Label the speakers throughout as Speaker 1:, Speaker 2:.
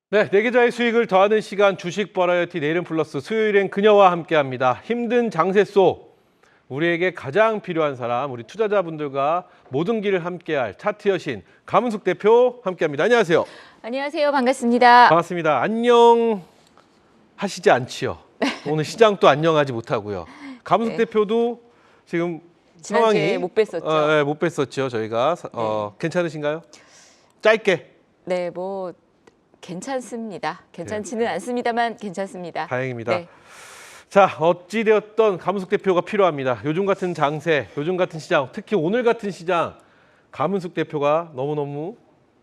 Speaker 1: 네, 내 계좌의 수익을 더하는 시간 주식 버라이어티 내일은 플러스 수요일엔 그녀와 함께합니다. 힘든 장세 속 우리에게 가장 필요한 사람, 우리 투자자분들과 모든 길을 함께할 차트 여신 감은숙 대표 함께합니다. 안녕하세요.
Speaker 2: 안녕하세요. 반갑습니다.
Speaker 1: 반갑습니다. 안녕 하시지 않지요. 오늘 시장도 안녕하지 못하고요. 감은숙
Speaker 2: 네.
Speaker 1: 대표도 지금
Speaker 2: 지난주에
Speaker 1: 상황이
Speaker 2: 못 뵀었죠.
Speaker 1: 네, 못 뵀었죠. 저희가 괜찮으신가요? 짧게.
Speaker 2: 네, 뭐 괜찮습니다. 괜찮지는 않습니다만 괜찮습니다.
Speaker 1: 다행입니다.
Speaker 2: 네.
Speaker 1: 자, 어찌되었던 감은숙 대표가 필요합니다. 요즘 같은 장세, 요즘 같은 시장, 특히 오늘 같은 시장, 감은숙 대표가 너무너무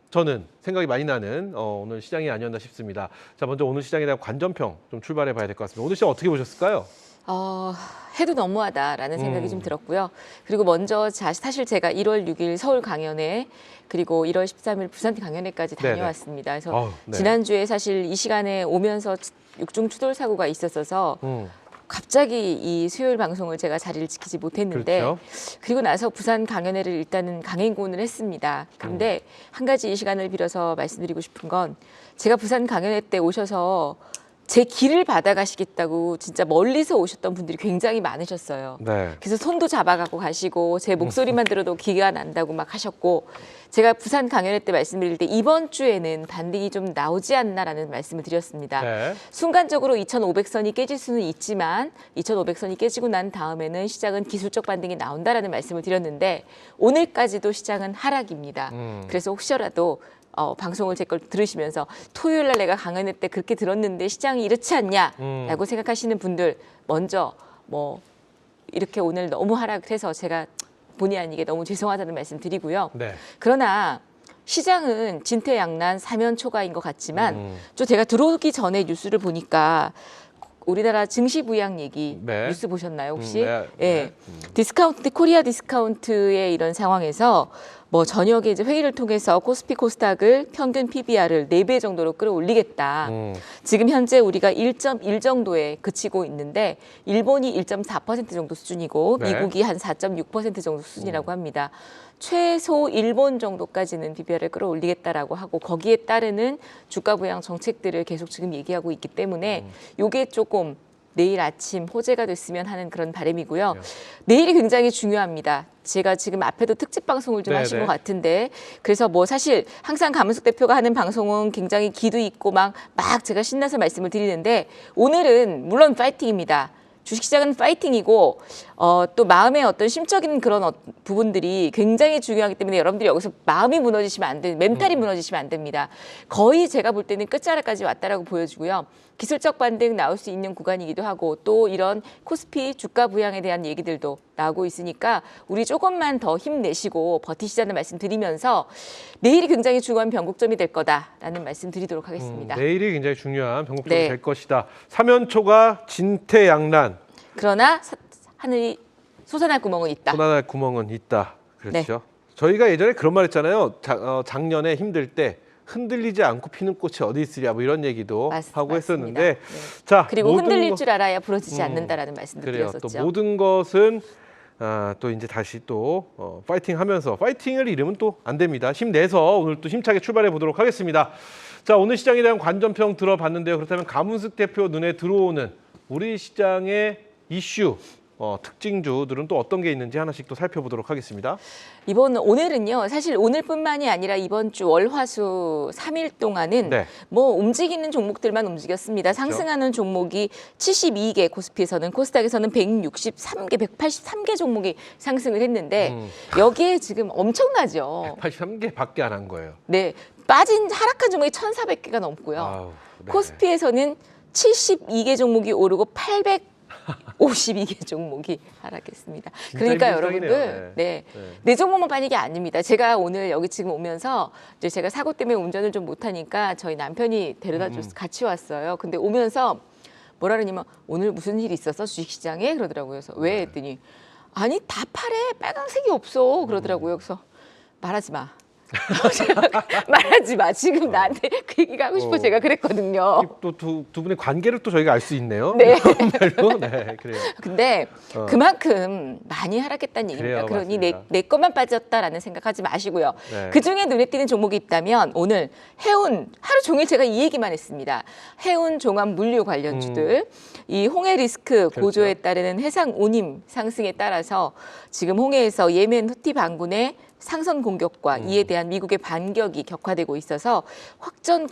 Speaker 1: 저는 생각이 많이 나는 오늘 시장이 아니었나 싶습니다. 자, 먼저 오늘 시장에 대한 관전평 좀 출발해 봐야 될 것 같습니다. 오늘 시장 어떻게 보셨을까요?
Speaker 2: 해도 너무하다라는 생각이 좀 들었고요. 그리고 먼저 사실 제가 1월 6일 서울 강연회 그리고 1월 13일 부산 강연회까지
Speaker 1: 네네.
Speaker 2: 다녀왔습니다. 그래서
Speaker 1: 네.
Speaker 2: 지난주에 사실 이 시간에 오면서 육중 추돌 사고가 있었어서 갑자기 이 수요일 방송을 제가 자리를 지키지 못했는데
Speaker 1: 그렇죠.
Speaker 2: 그리고 나서 부산 강연회를 일단은 강행군을 했습니다. 그런데 한 가지 이 시간을 빌어서 말씀드리고 싶은 건 제가 부산 강연회 때 오셔서 제 길을 받아가시겠다고 진짜 멀리서 오셨던 분들이 굉장히 많으셨어요.
Speaker 1: 네.
Speaker 2: 그래서 손도 잡아가고 가시고 제 목소리만 들어도 기가 난다고 막 하셨고 제가 부산 강연회 때 말씀드릴 때 이번 주에는 반등이 좀 나오지 않나라는 말씀을 드렸습니다.
Speaker 1: 네.
Speaker 2: 순간적으로 2,500선이 깨질 수는 있지만 2,500선이 깨지고 난 다음에는 시장은 기술적 반등이 나온다라는 말씀을 드렸는데 오늘까지도 시장은 하락입니다. 그래서 혹시라도 방송을 제 걸 들으시면서 토요일 날 내가 강연회 때 그렇게 들었는데 시장이 이렇지 않냐라고 생각하시는 분들 먼저 뭐 이렇게 오늘 너무 하락해서 제가 본의 아니게 너무 죄송하다는 말씀 드리고요.
Speaker 1: 네.
Speaker 2: 그러나 시장은 진퇴양난 사면초가인 것 같지만 또 제가 들어오기 전에 뉴스를 보니까 우리나라 증시 부양 얘기
Speaker 1: 네.
Speaker 2: 뉴스 보셨나요 혹시?
Speaker 1: 네.
Speaker 2: 예. 디스카운트 코리아 디스카운트의 이런 상황에서 뭐 저녁에 이제 회의를 통해서 코스피 코스닥을 평균 PBR을 4배 정도로 끌어올리겠다. 지금 현재 우리가 1.1 정도에 그치고 있는데 일본이 1.4% 정도 수준이고
Speaker 1: 네.
Speaker 2: 미국이 한 4.6% 정도 수준이라고 합니다. 최소 일본 정도까지는 PBR을 끌어올리겠다라고 하고 거기에 따르는 주가 부양 정책들을 계속 지금 얘기하고 있기 때문에 이게 조금 내일 아침 호재가 됐으면 하는 그런 바람이고요. 내일이 굉장히 중요합니다. 제가 지금 앞에도 특집 방송을 좀 하신 것 같은데 그래서 뭐 사실 항상 감은숙 대표가 하는 방송은 굉장히 기도 있고 막 제가 신나서 말씀을 드리는데 오늘은 물론 파이팅입니다. 주식시장은 파이팅이고 또 마음의 어떤 심적인 그런 부분들이 굉장히 중요하기 때문에 여러분들이 여기서 마음이 무너지시면 안 됩니다. 멘탈이 무너지시면 안 됩니다. 거의 제가 볼 때는 끝자락까지 왔다라고 보여지고요. 기술적 반등 나올 수 있는 구간이기도 하고 또 이런 코스피 주가 부양에 대한 얘기들도 나오고 있으니까 우리 조금만 더 힘내시고 버티시자는 말씀 드리면서 내일이 굉장히 중요한 변곡점이 될 거다라는 말씀 드리도록 하겠습니다.
Speaker 1: 내일이 굉장히 중요한 변곡점이
Speaker 2: 네.
Speaker 1: 될 것이다. 사면초가 진퇴양난.
Speaker 2: 그러나 하늘이 솟아날 구멍은 있다.
Speaker 1: 쏟아날 구멍은 있다. 그렇죠. 저희가 예전에 그런 말 했잖아요. 작년에 힘들 때 흔들리지 않고 피는 꽃이 어디 있으랴 뭐 이런 얘기도 하고
Speaker 2: 맞습니다.
Speaker 1: 했었는데
Speaker 2: 네.
Speaker 1: 자,
Speaker 2: 그리고 흔들릴 줄 알아야 부러지지 않는다라는 말씀도
Speaker 1: 그래요.
Speaker 2: 드렸었죠.
Speaker 1: 또 모든 것은 또 이제 다시 또 파이팅 하면서 파이팅을 잃으면 또 안 됩니다. 힘내서 오늘 또 힘차게 출발해 보도록 하겠습니다. 자, 오늘 시장에 대한 관전평 들어봤는데요. 그렇다면 감은숙 대표 눈에 들어오는 우리 시장의 이슈 특징주들은 또 어떤 게 있는지 하나씩 또 살펴보도록 하겠습니다.
Speaker 2: 오늘은요. 사실 오늘뿐만이 아니라 이번 주 월화수 3일 동안은
Speaker 1: 네.
Speaker 2: 뭐 움직이는 종목들만 움직였습니다. 상승하는 종목이 72개, 코스피에서는 코스닥에서는 163개, 183개 종목이 상승을 했는데 여기에 지금 엄청나죠.
Speaker 1: 183개밖에 안 한 거예요.
Speaker 2: 네, 하락한 종목이 1,400개가 넘고요.
Speaker 1: 아우, 네.
Speaker 2: 코스피에서는 72개 종목이 오르고 852개 종목이 하락했습니다. 그러니까
Speaker 1: 힘든
Speaker 2: 여러분들,
Speaker 1: 시장이네요.
Speaker 2: 내 종목만 빠진 게 아닙니다. 제가 오늘 여기 지금 오면서 이제 제가 사고 때문에 운전을 좀 못하니까 저희 남편이 데려다 줘서 같이 왔어요. 근데 오면서 뭐라 그러냐면 오늘 무슨 일이 있었어 주식시장에 그러더라고요. 그래서 왜 했더니 아니 다 파래 빨강색이 없어 그러더라고요. 그래서 말하지 마. 말하지 마. 지금 나한테 그 얘기가 하고 싶어 제가 그랬거든요.
Speaker 1: 또 두 분의 관계를 또 저희가 알 수 있네요.
Speaker 2: 네.
Speaker 1: 정말로. 네, 그래요.
Speaker 2: 근데 그만큼 많이 하락했다는 얘기입니다.
Speaker 1: 그래요,
Speaker 2: 그러니
Speaker 1: 맞습니다.
Speaker 2: 내 것만 빠졌다라는 생각하지 마시고요.
Speaker 1: 네.
Speaker 2: 그중에 눈에 띄는 종목이 있다면 오늘 해운 하루 종일 제가 이 얘기만 했습니다. 해운 종합 물류 관련주들 이 홍해 리스크 고조에 따르는 해상 운임 상승에 따라서 지금 홍해에서 예멘 후티 반군의 상선 공격과 이에 대한 미국의 반격이 격화되고 있어서 확전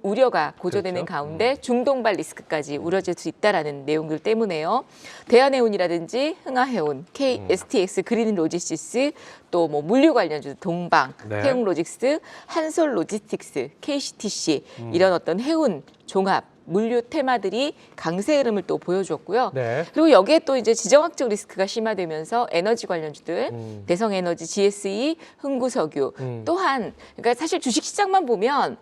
Speaker 2: 우려가 고조되는
Speaker 1: 그렇죠.
Speaker 2: 가운데 중동발 리스크까지 우려질 수 있다라는 내용들 때문에요. 대한해운이라든지 흥하해운, KSTX 그린 로지시스 또 뭐 물류 관련주 동방,
Speaker 1: 네.
Speaker 2: 태웅로직스, 한솔로지스틱스, KCTC 이런 어떤 해운 종합 물류 테마들이 강세 흐름을 또 보여줬고요.
Speaker 1: 네.
Speaker 2: 그리고 여기에 또 이제 지정학적 리스크가 심화되면서 에너지 관련주들, 대성에너지, GSE, 흥구석유 또한 그러니까 사실 주식시장만 보면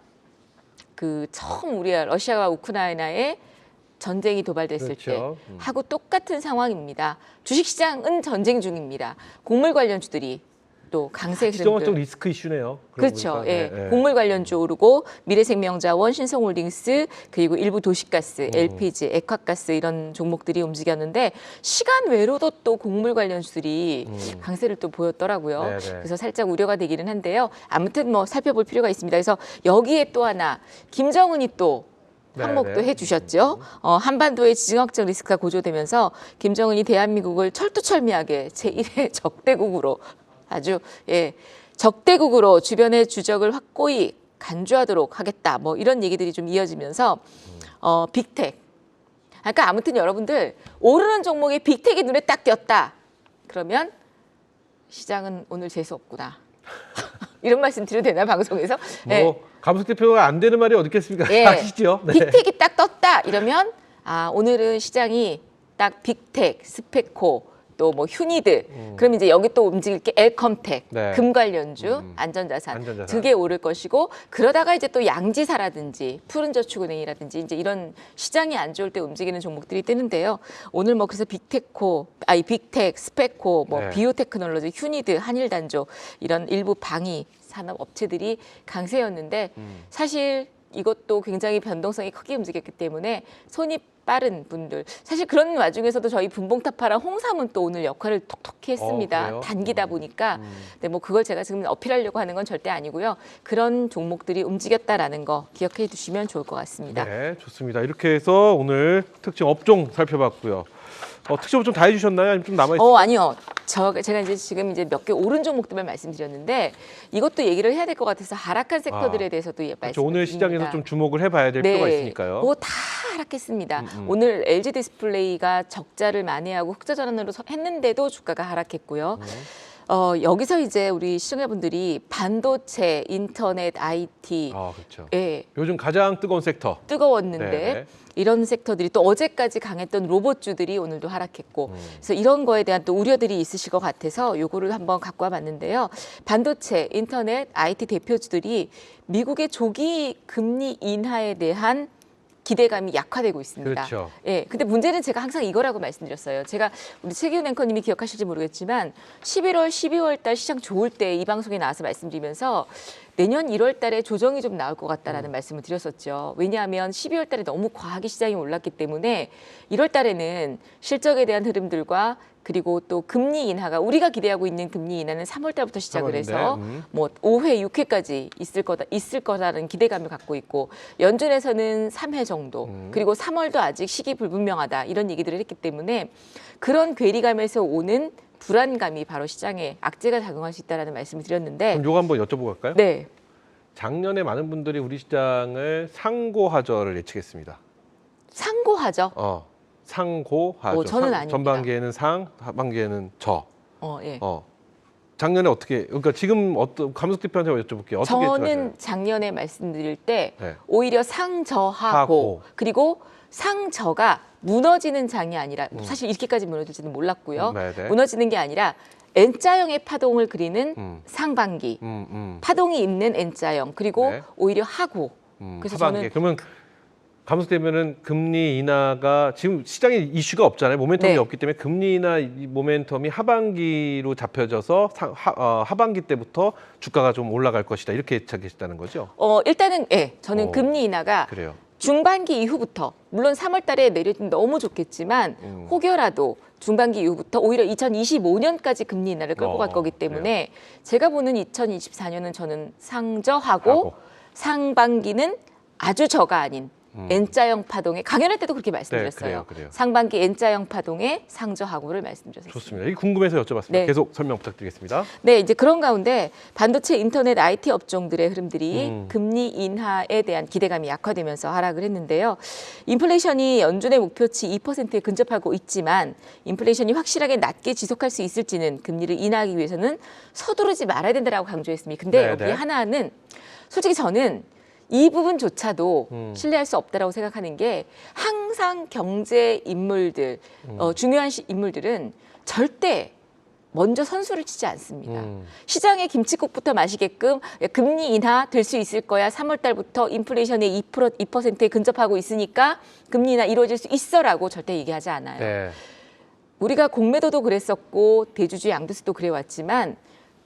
Speaker 2: 그 처음 우리가 러시아와 우크라이나에 전쟁이 도발됐을
Speaker 1: 그렇죠.
Speaker 2: 때 하고 똑같은 상황입니다. 주식시장은 전쟁 중입니다. 곡물 관련주들이 또 강세
Speaker 1: 지정학적
Speaker 2: 흐름들.
Speaker 1: 리스크 이슈네요. 그러고
Speaker 2: 그렇죠.
Speaker 1: 보니까.
Speaker 2: 예.
Speaker 1: 네, 네.
Speaker 2: 곡물 관련주 오르고 미래생명자원, 신성홀딩스 그리고 일부 도시가스, LPG, 액화가스 이런 종목들이 움직였는데 시간 외로도 또 곡물 관련주들이 강세를 또 보였더라고요.
Speaker 1: 네, 네.
Speaker 2: 그래서 살짝 우려가 되기는 한데요. 아무튼 뭐 살펴볼 필요가 있습니다. 그래서 여기에 또 하나 김정은이 또 한몫도
Speaker 1: 네, 네.
Speaker 2: 해주셨죠. 한반도의 지정학적 리스크가 고조되면서 김정은이 대한민국을 철두철미하게 제1의 적대국으로 아주 적대국으로 주변의 주적을 확고히 간주하도록 하겠다. 뭐 이런 얘기들이 좀 이어지면서 빅텍. 그러니까 아무튼 여러분들 오르는 종목에 빅텍이 눈에 딱 띄었다. 그러면 시장은 오늘 재수 없구나. 이런 말씀 드려도 되나 방송에서?
Speaker 1: 뭐 감석 대표가 안 되는 말이 어디 있겠습니까?
Speaker 2: 예.
Speaker 1: 아시죠? 네.
Speaker 2: 빅텍이 딱 떴다 이러면 오늘은 시장이 딱 빅텍, 스페코 또 뭐 휴니드 그럼 이제 여기 또 움직일 게 엘컴텍,
Speaker 1: 네.
Speaker 2: 금관련주, 안전자산
Speaker 1: 안전자산.
Speaker 2: 두 개 오를 것이고 그러다가 이제 또 양지사라든지 푸른저축은행이라든지 이제 이런 시장이 안 좋을 때 움직이는 종목들이 뜨는데요. 오늘 뭐 그래서 빅텍, 스페코, 뭐
Speaker 1: 네.
Speaker 2: 비오테크놀로지, 휴니드, 한일단조 이런 일부 방위 산업 업체들이 강세였는데 사실 이것도 굉장히 변동성이 크게 움직였기 때문에 손이 빠른 분들 사실 그런 와중에서도 저희 분봉타파랑 홍삼은 또 오늘 역할을 톡톡히 했습니다.
Speaker 1: 그래요?
Speaker 2: 단기다 보니까 근데 뭐 그걸 제가 지금 어필하려고 하는 건 절대 아니고요. 그런 종목들이 움직였다라는 거 기억해 두시면 좋을 것 같습니다.
Speaker 1: 네, 좋습니다. 이렇게 해서 오늘 특징 업종 살펴봤고요. 특징 업종 다 해주셨나요? 아니면 좀 남아있어요?
Speaker 2: 아니요. 제가 이제 지금 이제 몇 개 오른 종목들만 말씀드렸는데 이것도 얘기를 해야 될 것 같아서 하락한 섹터들에 대해서도
Speaker 1: 그렇죠.
Speaker 2: 말씀을
Speaker 1: 오늘
Speaker 2: 드립니다.
Speaker 1: 시장에서 좀 주목을 해봐야 될 필요가 있으니까요.
Speaker 2: 뭐 다 하락했습니다. 오늘 LG 디스플레이가 적자를 만회하고 흑자 전환으로 했는데도 주가가 하락했고요. 여기서 이제 우리 시청자분들이 반도체, 인터넷, IT
Speaker 1: 그렇죠.
Speaker 2: 예,
Speaker 1: 요즘 가장 뜨거운 섹터.
Speaker 2: 뜨거웠는데
Speaker 1: 네.
Speaker 2: 이런 섹터들이 또 어제까지 강했던 로봇주들이 오늘도 하락했고 그래서 이런 거에 대한 또 우려들이 있으실 것 같아서 요거를 한번 갖고 와봤는데요. 반도체, 인터넷, IT 대표주들이 미국의 조기 금리 인하에 대한 기대감이 약화되고 있습니다.
Speaker 1: 그렇죠.
Speaker 2: 예. 근데 문제는 제가 항상 이거라고 말씀드렸어요. 제가 우리 최기훈 앵커님이 기억하실지 모르겠지만 11월, 12월 달 시장 좋을 때 이 방송에 나와서 말씀드리면서 내년 1월 달에 조정이 좀 나올 것 같다라는 말씀을 드렸었죠. 왜냐하면 12월 달에 너무 과하게 시장이 올랐기 때문에 1월 달에는 실적에 대한 흐름들과 그리고 또 금리 인하가 우리가 기대하고 있는 금리 인하는 3월 달부터 시작을
Speaker 1: 3월인데,
Speaker 2: 해서 뭐 5회, 6회까지 있을 거라는 기대감을 갖고 있고 연준에서는 3회 정도 그리고 3월도 아직 시기 불분명하다 이런 얘기들을 했기 때문에 그런 괴리감에서 오는 불안감이 바로 시장에 악재가 작용할 수 있다라는 말씀을 드렸는데
Speaker 1: 그럼 요거 한번 여쭤보고 갈까요?
Speaker 2: 네.
Speaker 1: 작년에 많은 분들이 우리 시장을 상고하저를 예측했습니다.
Speaker 2: 상고하죠.
Speaker 1: 상고하저.
Speaker 2: 저는 아닙니다.
Speaker 1: 전반기에는 상, 하반기에는 저.
Speaker 2: 예.
Speaker 1: 작년에 어떻게? 그러니까 지금 감석 대표한테 여쭤볼게요. 어떻게
Speaker 2: 저는
Speaker 1: 예측하세요?
Speaker 2: 작년에 말씀드릴 때
Speaker 1: 네.
Speaker 2: 오히려 상저하고
Speaker 1: 하고.
Speaker 2: 그리고 상저가 무너지는 장이 아니라 사실 이렇게까지 무너질지는 몰랐고요.
Speaker 1: 네네.
Speaker 2: 무너지는 게 아니라 N자형의 파동을 그리는 상반기 파동이 있는 N자형 그리고
Speaker 1: 네.
Speaker 2: 오히려 하고 그래서
Speaker 1: 하반기에.
Speaker 2: 저는
Speaker 1: 그러면 감소되면은 금리 인하가 지금 시장에 이슈가 없잖아요. 모멘텀이
Speaker 2: 네.
Speaker 1: 없기 때문에 금리 인하 이 모멘텀이 하반기로 잡혀져서 하반기 때부터 주가가 좀 올라갈 것이다. 이렇게 예측하시다는 거죠.
Speaker 2: 일단은 저는 금리 인하가
Speaker 1: 그래요.
Speaker 2: 중반기 이후부터 물론 3월 달에 내려진 너무 좋겠지만 혹여라도 중반기 이후부터 오히려 2025년까지 금리 인하를 끌고 갈 거기 때문에 제가 보는 2024년은 저는 상저하고 상반기는 아주 저가 아닌 N자형 파동에 강연할 때도 그렇게 말씀드렸어요.
Speaker 1: 그래요.
Speaker 2: 상반기 N자형 파동에 상저하고를 말씀드렸습니다.
Speaker 1: 좋습니다. 이게 궁금해서 여쭤봤습니다.
Speaker 2: 네.
Speaker 1: 계속 설명 부탁드리겠습니다.
Speaker 2: 네, 이제 그런 가운데 반도체, 인터넷, IT 업종들의 흐름들이 금리 인하에 대한 기대감이 약화되면서 하락을 했는데요. 인플레이션이 연준의 목표치 2%에 근접하고 있지만 인플레이션이 확실하게 낮게 지속할 수 있을지는 금리를 인하하기 위해서는 서두르지 말아야 된다라고 강조했습니다. 근데
Speaker 1: 네,
Speaker 2: 여기
Speaker 1: 네.
Speaker 2: 하나는 솔직히 저는 이 부분조차도 신뢰할 수 없다라고 생각하는 게 항상 경제 인물들, 중요한 인물들은 절대 먼저 선수를 치지 않습니다. 시장의 김칫국부터 마시게끔 금리 인하 될 수 있을 거야. 3월 달부터 인플레이션이 2%에 근접하고 있으니까 금리 인하 이루어질 수 있어라고 절대 얘기하지 않아요.
Speaker 1: 네.
Speaker 2: 우리가 공매도도 그랬었고 대주주 양도세도 그래왔지만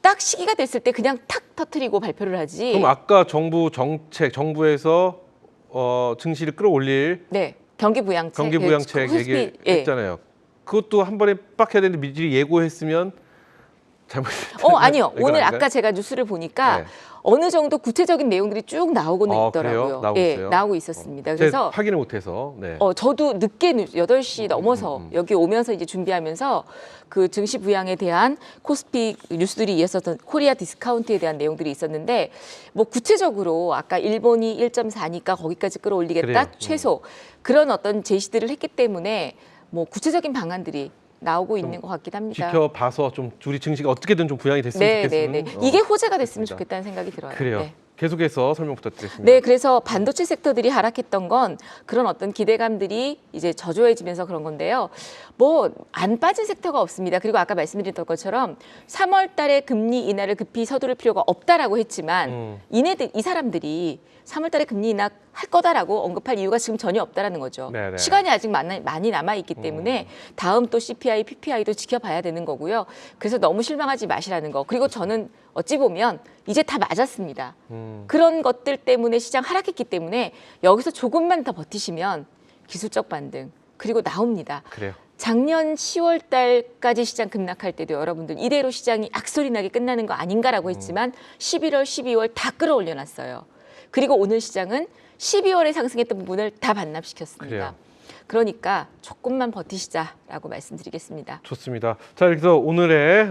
Speaker 2: 딱 시기가 됐을 때 그냥 탁 터트리고 발표를 하지.
Speaker 1: 그럼 아까 정부에서 증시를 끌어올릴
Speaker 2: 네, 경기부양책,
Speaker 1: 경기부양책 얘기했잖아요. 그것도 한 번에 빡 해야 되는데 미리 예고했으면 잘못했다.
Speaker 2: 아니요.
Speaker 1: 이건
Speaker 2: 오늘
Speaker 1: 아닌가요?
Speaker 2: 아까 제가 뉴스를 보니까
Speaker 1: 네.
Speaker 2: 어느 정도 구체적인 내용들이 쭉 나오고는
Speaker 1: 그래요?
Speaker 2: 있더라고요.
Speaker 1: 나오고 있어요?
Speaker 2: 나오고 있었습니다.
Speaker 1: 제가
Speaker 2: 그래서
Speaker 1: 확인을 못해서. 네.
Speaker 2: 저도 늦게 8시 넘어서 여기 오면서 이제 준비하면서 그 증시 부양에 대한 코스피 뉴스들이 이었었던 코리아 디스카운트에 대한 내용들이 있었는데 뭐 구체적으로 아까 일본이 1.4니까 거기까지 끌어올리겠다
Speaker 1: 그래요.
Speaker 2: 최소 그런 어떤 제시들을 했기 때문에 뭐 구체적인 방안들이 나오고 있는 것 같긴 합니다.
Speaker 1: 지켜봐서 좀 우리 증시가 어떻게든 좀 부양이 됐으면 좋겠습니다.
Speaker 2: 이게 호재가 됐으면
Speaker 1: 좋겠습니다.
Speaker 2: 좋겠다는 생각이 들어요.
Speaker 1: 그래요.
Speaker 2: 네.
Speaker 1: 계속해서 설명 부탁드리겠습니다.
Speaker 2: 네, 그래서 반도체 섹터들이 하락했던 건 그런 어떤 기대감들이 이제 저조해지면서 그런 건데요. 뭐 안 빠진 섹터가 없습니다. 그리고 아까 말씀드렸던 것처럼 3월 달에 금리 인하를 급히 서두를 필요가 없다라고 했지만 이 사람들이 3월 달에 금리 인하 할 거다라고 언급할 이유가 지금 전혀 없다라는 거죠.
Speaker 1: 네네.
Speaker 2: 시간이 아직 많이 남아 있기 때문에 다음 또 CPI, PPI도 지켜봐야 되는 거고요. 그래서 너무 실망하지 마시라는 거. 그리고 저는 어찌 보면 이제 다 맞았습니다. 그런 것들 때문에 시장 하락했기 때문에 여기서 조금만 더 버티시면 기술적 반등 그리고 나옵니다.
Speaker 1: 그래요.
Speaker 2: 작년 10월 달까지 시장 급락할 때도 여러분들 이대로 시장이 악소리 나게 끝나는 거 아닌가라고 했지만 11월, 12월 다 끌어올려놨어요. 그리고 오늘 시장은 12월에 상승했던 부분을 다 반납시켰습니다.
Speaker 1: 그래요.
Speaker 2: 그러니까 조금만 버티시자라고 말씀드리겠습니다.
Speaker 1: 좋습니다. 자, 그래서 오늘의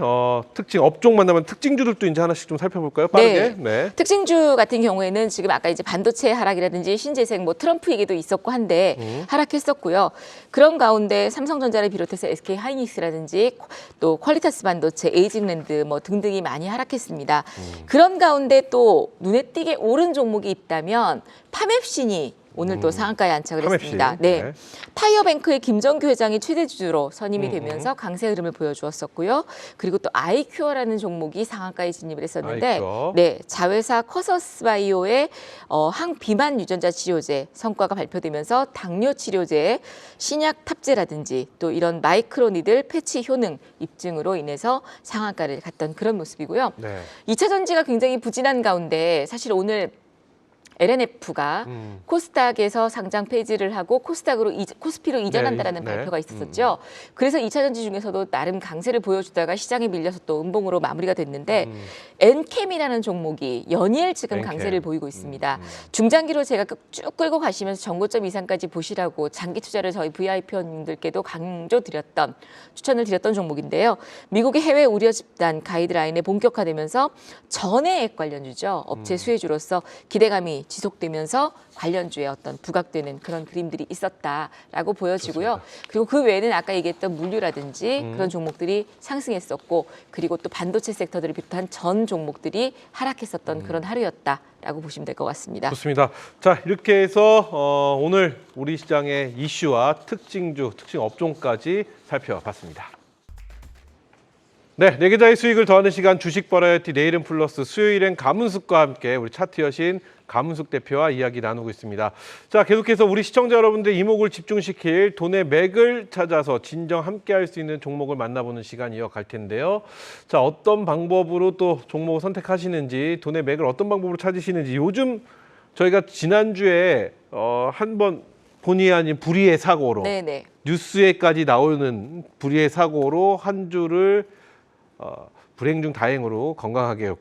Speaker 1: 특징 업종 만나면 특징주들도 이제 하나씩 좀 살펴볼까요? 빠르게. 네.
Speaker 2: 특징주 같은 경우에는 지금 아까 이제 반도체 하락이라든지 신재생, 뭐 트럼프 얘기도 있었고 한데 하락했었고요. 그런 가운데 삼성전자를 비롯해서 SK 하이닉스라든지 또 퀄리타스 반도체, 에이징랜드 뭐 등등이 많이 하락했습니다. 그런 가운데 또 눈에 띄게 오른 종목이 있다면 파맵신이 오늘 또 상한가에 안착을 했습니다. 네. 타이어뱅크의 김정규 회장이 최대 주주로 선임이 되면서 강세 흐름을 보여주었었고요. 그리고 또 아이큐어라는 종목이 상한가에 진입을 했었는데
Speaker 1: 아이큐어.
Speaker 2: 네, 자회사 커서스바이오의 항비만 유전자 치료제 성과가 발표되면서 당뇨 치료제의 신약 탑재라든지 또 이런 마이크로니들 패치 효능 입증으로 인해서 상한가를 갔던 그런 모습이고요.
Speaker 1: 네.
Speaker 2: 2차 전지가 굉장히 부진한 가운데 사실 오늘 LNF가 코스닥에서 상장 폐지를 하고 코스피로 이전한다라는
Speaker 1: 네.
Speaker 2: 발표가 있었었죠. 그래서 2차 전지 중에서도 나름 강세를 보여주다가 시장에 밀려서 또 음봉으로 마무리가 됐는데 엔캠이라는 종목이 연일 지금
Speaker 1: 엔캠.
Speaker 2: 강세를 보이고 있습니다. 중장기로 제가 쭉 끌고 가시면서 정고점 이상까지 보시라고 장기 투자를 저희 VIP원님들께도 추천을 드렸던 종목인데요. 미국의 해외 우려 집단 가이드라인에 본격화되면서 전해액 관련주죠. 업체 수혜주로서 기대감이 지속되면서 관련주에 어떤 부각되는 그런 그림들이 있었다라고 보여지고요.
Speaker 1: 좋습니다.
Speaker 2: 그리고 그 외에는 아까 얘기했던 물류라든지 그런 종목들이 상승했었고 그리고 또 반도체 섹터들을 비롯한 전 종목들이 하락했었던 그런 하루였다라고 보시면 될 것 같습니다.
Speaker 1: 좋습니다. 자, 이렇게 해서 오늘 우리 시장의 이슈와 특징주, 특징 업종까지 살펴봤습니다. 네, 네 계좌의 수익을 더하는 시간 주식 버라이어티 내일은 플러스 수요일엔 가문숙과 함께 우리 차트 여신 가문숙 대표와 이야기 나누고 있습니다. 자, 계속해서 우리 시청자 여러분들 이목을 집중시킬 돈의 맥을 찾아서 진정 함께할 수 있는 종목을 만나보는 시간 이어갈 텐데요. 자, 어떤 방법으로 또 종목을 선택하시는지, 돈의 맥을 어떤 방법으로 찾으시는지, 요즘 저희가 지난주에 한번 본의 아닌 불의의 사고로
Speaker 2: 네네.
Speaker 1: 뉴스에까지 나오는 불의의 사고로 한 주를 불행 중 다행으로 건강하게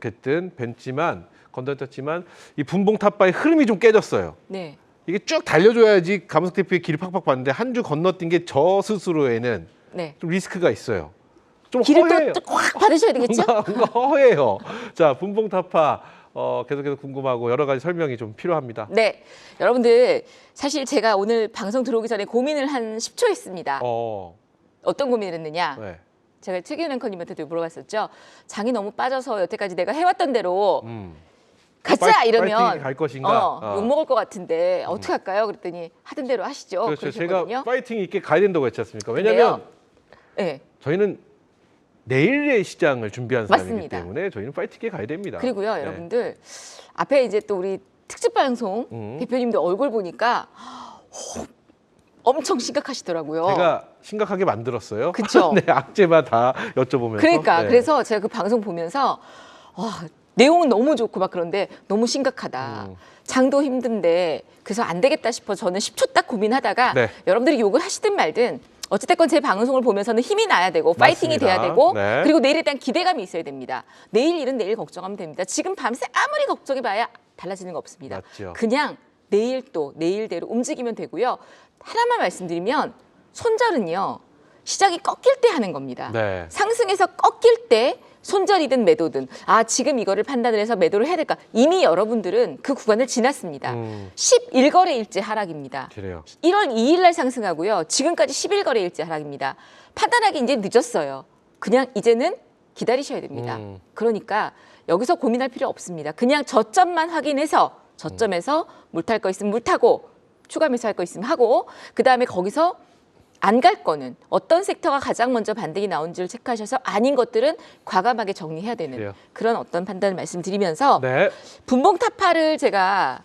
Speaker 1: 건너뛰었지만 이 분봉 탑바의 흐름이 좀 깨졌어요.
Speaker 2: 네.
Speaker 1: 이게 쭉 달려줘야지 가문숙 대표의 길이 팍팍 봤는데 한 주 건너뛴 게 저 스스로에는
Speaker 2: 네.
Speaker 1: 좀 리스크가 있어요. 좀
Speaker 2: 길을
Speaker 1: 허해요.
Speaker 2: 또 확 받으셔야 되겠죠?
Speaker 1: 뭔가 허해요. 자, 분봉 탑파 계속해서 궁금하고 여러 가지 설명이 좀 필요합니다.
Speaker 2: 네. 여러분들 사실 제가 오늘 방송 들어오기 전에 고민을 한 10초 했습니다. 어떤 고민을 했느냐?
Speaker 1: 네.
Speaker 2: 제가 최기현 앵커님한테도 물어봤었죠. 장이 너무 빠져서 여태까지 내가 해왔던 대로 가자 이러면
Speaker 1: 파이팅 갈 것인가?
Speaker 2: 욕 먹을 것 같은데 어떻게 할까요? 그랬더니 하던 대로 하시죠.
Speaker 1: 그렇죠.
Speaker 2: 그러셨거든요.
Speaker 1: 제가 파이팅 있게 가야 된다고 했지 않습니까? 왜냐하면
Speaker 2: 네.
Speaker 1: 저희는 내일의 시장을 준비한 사람이기
Speaker 2: 맞습니다.
Speaker 1: 때문에 저희는 파이팅 있게 가야 됩니다.
Speaker 2: 그리고요,
Speaker 1: 네.
Speaker 2: 여러분들 앞에 이제 또 우리 특집 방송 대표님들 얼굴 보니까 엄청 심각하시더라고요.
Speaker 1: 제가 심각하게 만들었어요.
Speaker 2: 그쵸?
Speaker 1: 네, 악재만 다 여쭤보면서.
Speaker 2: 그러니까
Speaker 1: 네.
Speaker 2: 그래서 제가 그 방송 보면서 내용은 너무 좋고 막 그런데 너무 심각하다. 장도 힘든데 그래서 안 되겠다 싶어 저는 10초 딱 고민하다가
Speaker 1: 네.
Speaker 2: 여러분들이 욕을 하시든 말든 어찌됐건 제 방송을 보면서는 힘이 나야 되고 파이팅이
Speaker 1: 맞습니다.
Speaker 2: 돼야 되고
Speaker 1: 네.
Speaker 2: 그리고 내일에 대한 기대감이 있어야 됩니다. 내일 일은 내일 걱정하면 됩니다. 지금 밤새 아무리 걱정해봐야 달라지는 거 없습니다.
Speaker 1: 맞죠.
Speaker 2: 그냥 내일 또 내일대로 움직이면 되고요. 하나만 말씀드리면 손절은요. 시장이 꺾일 때 하는 겁니다.
Speaker 1: 네.
Speaker 2: 상승해서 꺾일 때 손절이든 매도든 지금 이거를 판단을 해서 매도를 해야 될까? 이미 여러분들은 그 구간을 지났습니다. 11거래일째 하락입니다.
Speaker 1: 그래요.
Speaker 2: 1월 2일 날 상승하고요. 지금까지 11거래일째 하락입니다. 판단하기 이제 늦었어요. 그냥 이제는 기다리셔야 됩니다. 그러니까 여기서 고민할 필요 없습니다. 그냥 저점만 확인해서 저점에서 물탈 거 있으면 물타고 추가 매수할 거 있으면 하고 그다음에 거기서 안 갈 거는 어떤 섹터가 가장 먼저 반등이 나온지를 체크하셔서 아닌 것들은 과감하게 정리해야 되는
Speaker 1: 그래요.
Speaker 2: 그런 어떤 판단을 말씀드리면서
Speaker 1: 네.
Speaker 2: 분봉 타파를 제가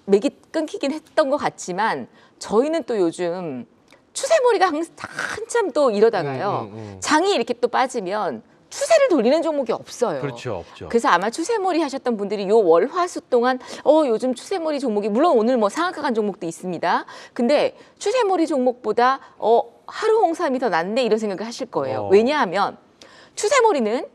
Speaker 2: 맥이 끊기긴 했던 것 같지만 저희는 또 요즘 추세머리가 한참 또 이러다가요. 장이 이렇게 또 빠지면 추세를 돌리는 종목이 없어요.
Speaker 1: 그렇죠. 없죠.
Speaker 2: 그래서 아마 추세머리 하셨던 분들이 요 월화수 동안 요즘 추세머리 종목이 물론 오늘 뭐 상한가 간 종목도 있습니다. 근데 추세머리 종목보다 하루 홍삼이 더 낫네 이런 생각을 하실 거예요. 왜냐하면 추세머리는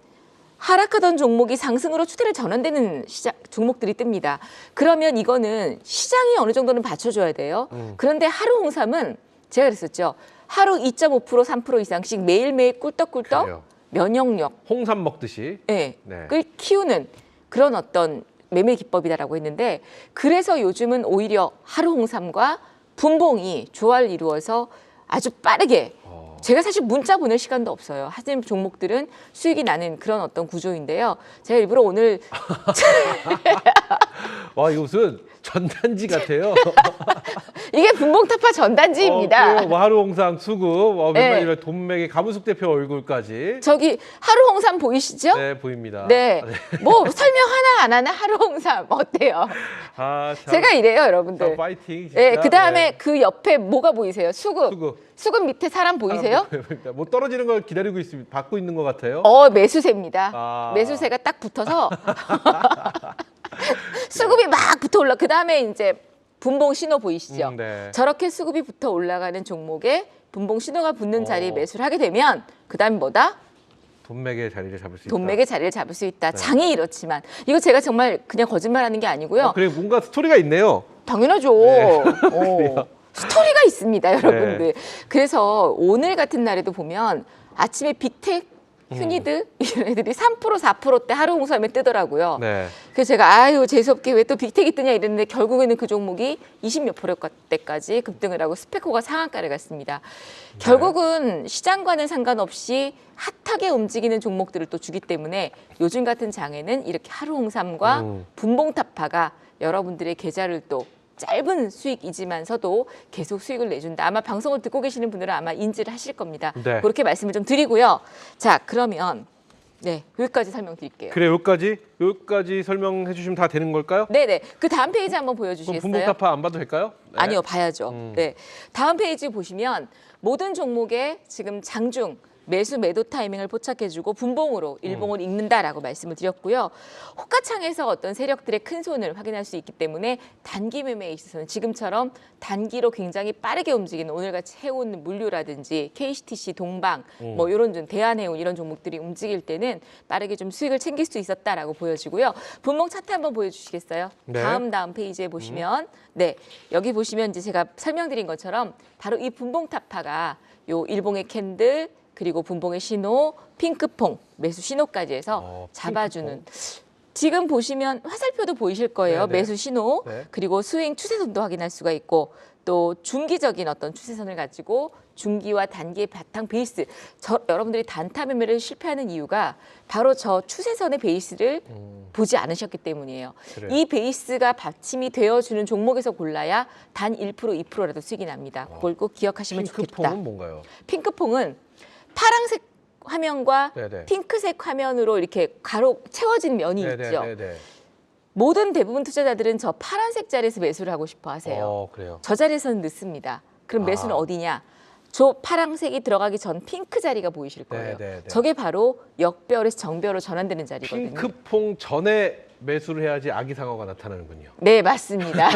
Speaker 2: 하락하던 종목이 상승으로 추세를 전환되는 종목들이 뜹니다. 그러면 이거는 시장이 어느 정도는 받쳐줘야 돼요. 그런데 하루 홍삼은 제가 그랬었죠. 하루 2.5% 3% 이상씩 매일매일 꿀떡꿀떡
Speaker 1: 그래요.
Speaker 2: 면역력
Speaker 1: 홍삼 먹듯이.
Speaker 2: 네.
Speaker 1: 네.
Speaker 2: 을 키우는 그런 어떤 매매 기법이다라고 했는데 그래서 요즘은 오히려 하루 홍삼과 분봉이 조화를 이루어서 아주 빠르게 제가 사실 문자 보낼 시간도 없어요. 하시는 종목들은 수익이 나는 그런 어떤 구조인데요. 제가 일부러 오늘
Speaker 1: 와, 이거 무슨 전단지 같아요.
Speaker 2: 이게 분봉타파 전단지입니다.
Speaker 1: 그래요. 뭐 하루 홍삼 수급,
Speaker 2: 네.
Speaker 1: 웬만이면 돈맥의 가문숙 대표 얼굴까지.
Speaker 2: 저기 하루 홍삼 보이시죠?
Speaker 1: 네, 보입니다.
Speaker 2: 네. 뭐 설명 하나 안 하나 하루 홍삼 어때요?
Speaker 1: 참,
Speaker 2: 제가 이래요, 여러분들.
Speaker 1: 참 파이팅. 진짜.
Speaker 2: 네, 그다음에
Speaker 1: 네.
Speaker 2: 그 옆에 뭐가 보이세요? 수급. 수급 밑에 사람 보이세요?
Speaker 1: 뭐 떨어지는 걸 기다리고 있습니다. 받고 있는 것 같아요.
Speaker 2: 매수세입니다. 매수세가 딱 붙어서 수급이 막 붙어 올라. 그다음에 이제 분봉 신호 보이시죠?
Speaker 1: 네.
Speaker 2: 저렇게 수급이 붙어 올라가는 종목에 분봉 신호가 붙는 자리에 매수를 하게 되면 그다음에 뭐다?
Speaker 1: 돈맥의 자리를 잡을 수 있다.
Speaker 2: 돈맥의 자리를 잡을 수 있다. 장이 이렇지만 이거 제가 정말 그냥 거짓말하는 게 아니고요.
Speaker 1: 그래, 뭔가 스토리가 있네요.
Speaker 2: 당연하죠. 스토리가 있습니다, 여러분들. 그래서 오늘 같은 날에도 보면 아침에 빅텍, 휴니드 이런 애들이 3% 4%대 하루 홍삼에 뜨더라고요.
Speaker 1: 네.
Speaker 2: 그래서 제가 재수없게 왜 또 빅텍이 뜨냐 이랬는데 결국에는 그 종목이 20몇 %대까지 급등을 하고 스페코가 상한가를 갔습니다. 결국은 시장과는 상관없이 핫하게 움직이는 종목들을 또 주기 때문에 요즘 같은 장에는 이렇게 하루 홍삼과 분봉타파가 여러분들의 계좌를 또 짧은 수익이지만서도 계속 수익을 내준다. 아마 방송을 듣고 계시는 분들은 아마 인지를 하실 겁니다.
Speaker 1: 네.
Speaker 2: 그렇게 말씀을 좀 드리고요. 자, 그러면 네, 여기까지 설명드릴게요.
Speaker 1: 그래 여기까지 설명해 주시면 다 되는 걸까요?
Speaker 2: 네네. 그 다음 페이지 한번
Speaker 1: 그럼
Speaker 2: 보여주시겠어요?
Speaker 1: 분봉타파 안 봐도 될까요? 네.
Speaker 2: 아니요, 봐야죠. 네. 다음 페이지 보시면 모든 종목의 지금 장중 매수 매도 타이밍을 포착해주고 분봉으로 일봉을 읽는다라고 말씀을 드렸고요. 호가창에서 어떤 세력들의 큰 손을 확인할 수 있기 때문에 단기 매매에 있어서는 지금처럼 단기로 굉장히 빠르게 움직이는 오늘같이 해운 물류라든지 KCTC, 동방, 뭐 이런 좀 대한해운 이런 종목들이 움직일 때는 빠르게 좀 수익을 챙길 수 있었다라고 보여지고요. 분봉 차트 한번 보여주시겠어요?
Speaker 1: 네.
Speaker 2: 다음 페이지에 보시면 네 여기 보시면 이제 제가 설명드린 것처럼 바로 이 분봉 타파가 요 일봉의 캔들 그리고 분봉의 신호, 핑크퐁, 매수 신호까지 해서 잡아주는. 지금 보시면 화살표도 보이실 거예요.
Speaker 1: 네네.
Speaker 2: 매수 신호,
Speaker 1: 네.
Speaker 2: 그리고 스윙 추세선도 확인할 수가 있고 또 중기적인 어떤 추세선을 가지고 중기와 단기의 바탕 베이스. 여러분들이 단타 매매를 실패하는 이유가 바로 저 추세선의 베이스를 보지 않으셨기 때문이에요.
Speaker 1: 그래요.
Speaker 2: 이 베이스가 받침이 되어주는 종목에서 골라야 단 1%, 2%라도 수익이 납니다. 그걸 꼭 기억하시면 좋겠다.
Speaker 1: 핑크퐁은 뭔가요?
Speaker 2: 핑크퐁은 파란색 화면과
Speaker 1: 네네.
Speaker 2: 핑크색 화면으로 이렇게 가로 채워진 면이 있죠.
Speaker 1: 네네네.
Speaker 2: 모든 대부분 투자자들은 저 파란색 자리에서 매수를 하고 싶어 하세요.
Speaker 1: 그래요.
Speaker 2: 저 자리에서는 늦습니다. 그럼 매수는
Speaker 1: 아.
Speaker 2: 어디냐? 저 파란색이 들어가기 전 핑크 자리가 보이실 거예요.
Speaker 1: 네네네.
Speaker 2: 저게 바로 역별에서 정별로 전환되는 자리거든요.
Speaker 1: 핑크퐁 전에 매수를 해야지 아기상어가 나타나는군요.
Speaker 2: 네, 맞습니다.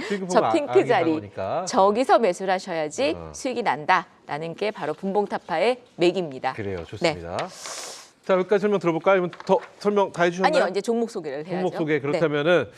Speaker 1: 핑크퐁
Speaker 2: 저 핑크 자리.
Speaker 1: 아기상어니까.
Speaker 2: 저기서 매수를 하셔야지
Speaker 1: 어.
Speaker 2: 수익이 난다라는 게 바로 분봉타파의 맥입니다.
Speaker 1: 그래요, 좋습니다. 자, 여기까지 설명 들어볼까요? 아니면 더 설명 다 해주셨나요?
Speaker 2: 아니요, 이제 종목 소개를 해야죠.
Speaker 1: 종목 소개
Speaker 2: 네.
Speaker 1: 그렇다면은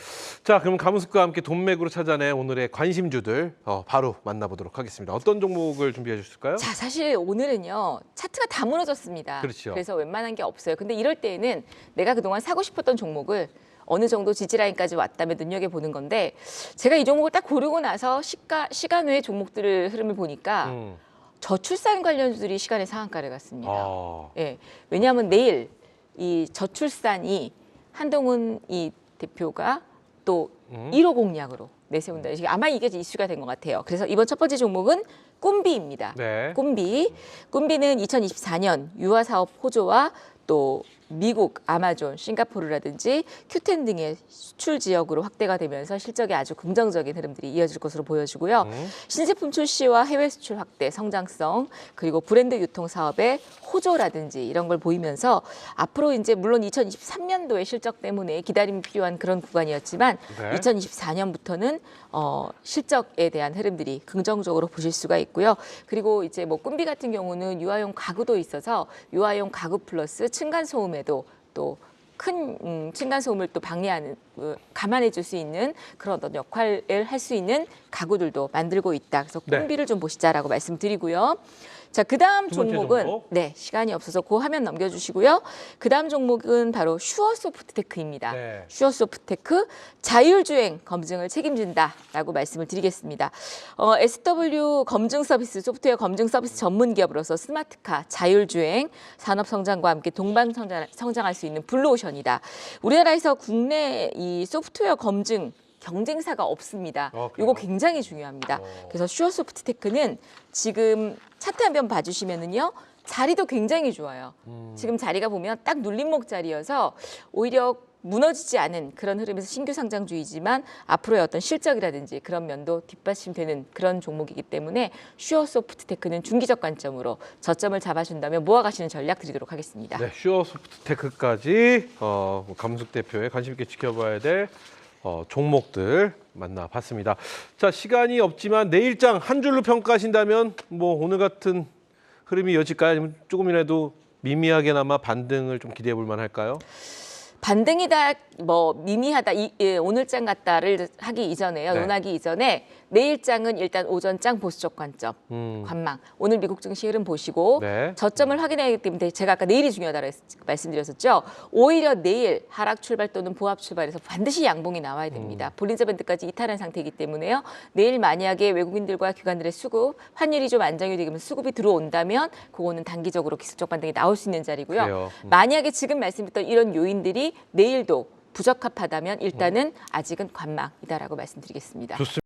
Speaker 1: 자 그럼 가무숙과 함께 돈맥으로 찾아낸 오늘의 관심주들 바로 만나보도록 하겠습니다. 어떤 종목을 준비해 주실까요?
Speaker 2: 자, 사실 오늘은요 차트가 다 무너졌습니다.
Speaker 1: 그렇죠.
Speaker 2: 그래서 웬만한 게 없어요. 근데 이럴 때에는 내가 그동안 사고 싶었던 종목을 어느 정도 지지라인까지 왔다면 눈여겨보는 건데 제가 이 종목을 딱 고르고 나서 시간 외의 종목들을 흐름을 보니까
Speaker 1: 음.
Speaker 2: 저출산 관련주들이 시간의 상한가를 갔습니다.
Speaker 1: 아,
Speaker 2: 예, 왜냐하면 내일 이 저출산이 한동훈 이 대표가 또 1호 공약으로 내세운다. 아마 이게 이슈가 된 것 같아요. 그래서 이번 첫 번째 종목은 꿈비입니다.
Speaker 1: 네.
Speaker 2: 꿈비는 2024년 유아 사업 호조와 또 미국, 아마존, 싱가포르라든지 Q10 등의 수출 지역으로 확대가 되면서 실적에 아주 긍정적인 흐름들이 이어질 것으로 보여지고요. 신제품 출시와 해외 수출 확대, 성장성, 그리고 브랜드 유통 사업의 호조라든지 이런 걸 보이면서 앞으로 이제 물론 2023년도의 실적 때문에 기다림이 필요한 그런 구간이었지만
Speaker 1: 네.
Speaker 2: 2024년부터는 실적에 대한 흐름들이 긍정적으로 보실 수가 있고요. 그리고 이제 뭐 꿈비 같은 경우는 유아용 가구도 있어서 유아용 가구 플러스 층간 소음에도 또 큰 층간 소음을 또 방해하는 감안해 줄 수 있는 그런 어떤 역할을 할 수 있는 가구들도 만들고 있다. 그래서
Speaker 1: 네.
Speaker 2: 꿈비를 좀 보시자라고 말씀드리고요. 자, 그다음
Speaker 1: 두 번째
Speaker 2: 종목은
Speaker 1: 종목.
Speaker 2: 네, 시간이 없어서 그 화면 넘겨주시고요. 그다음 종목은 바로 슈어소프트테크입니다.
Speaker 1: 네.
Speaker 2: 슈어소프트테크 자율주행 검증을 책임진다라고 말씀을 드리겠습니다. SW 검증 서비스, 소프트웨어 검증 서비스 전문 기업으로서 스마트카, 자율주행, 산업 성장과 함께 동반 성장할 수 있는 블루오션이다. 우리나라에서 국내 이 소프트웨어 검증 경쟁사가 없습니다.
Speaker 1: 그래요?
Speaker 2: 이거 굉장히 중요합니다. 그래서 슈어소프트테크는 지금 차트 한번 봐주시면은요. 자리도 굉장히 좋아요. 지금 자리가 보면 딱 눌림목 자리여서 오히려 무너지지 않은 그런 흐름에서 신규 상장주이지만 앞으로의 어떤 실적이라든지 그런 면도 뒷받침되는 그런 종목이기 때문에 슈어소프트테크는 중기적 관점으로 저점을 잡아준다면 모아가시는 전략 드리도록 하겠습니다.
Speaker 1: 네, 슈어소프트테크까지 감숙 대표의 관심 있게 지켜봐야 될 종목들 만나봤습니다. 자, 시간이 없지만 내일장 한 줄로 평가하신다면 뭐 오늘 같은 흐름이 이어질까요? 아니면 조금이라도 미미하게나마 반등을 좀 기대해 볼 만할까요?
Speaker 2: 반등이다, 뭐 미미하다, 오늘장 같다를 하기 이전에요.
Speaker 1: 네.
Speaker 2: 논하기 이전에 내일장은 일단 오전장 보수적 관점, 관망. 오늘 미국 증시 흐름 보시고
Speaker 1: 네.
Speaker 2: 저점을 확인해야 되기 때문에 제가 아까 내일이 중요하다고 말씀드렸었죠. 오히려 내일 하락 출발 또는 보합 출발에서 반드시 양봉이 나와야 됩니다. 볼린저 밴드까지 이탈한 상태이기 때문에요. 내일 만약에 외국인들과 기관들의 수급, 환율이 좀 안정이 되면 수급이 들어온다면 그거는 단기적으로 기술적 반등이 나올 수 있는 자리고요.
Speaker 1: 그래요.
Speaker 2: 만약에 지금 말씀드렸던 이런 요인들이 내일도 부적합하다면 일단은 아직은 관망이다라고 말씀드리겠습니다.
Speaker 1: 좋습니다.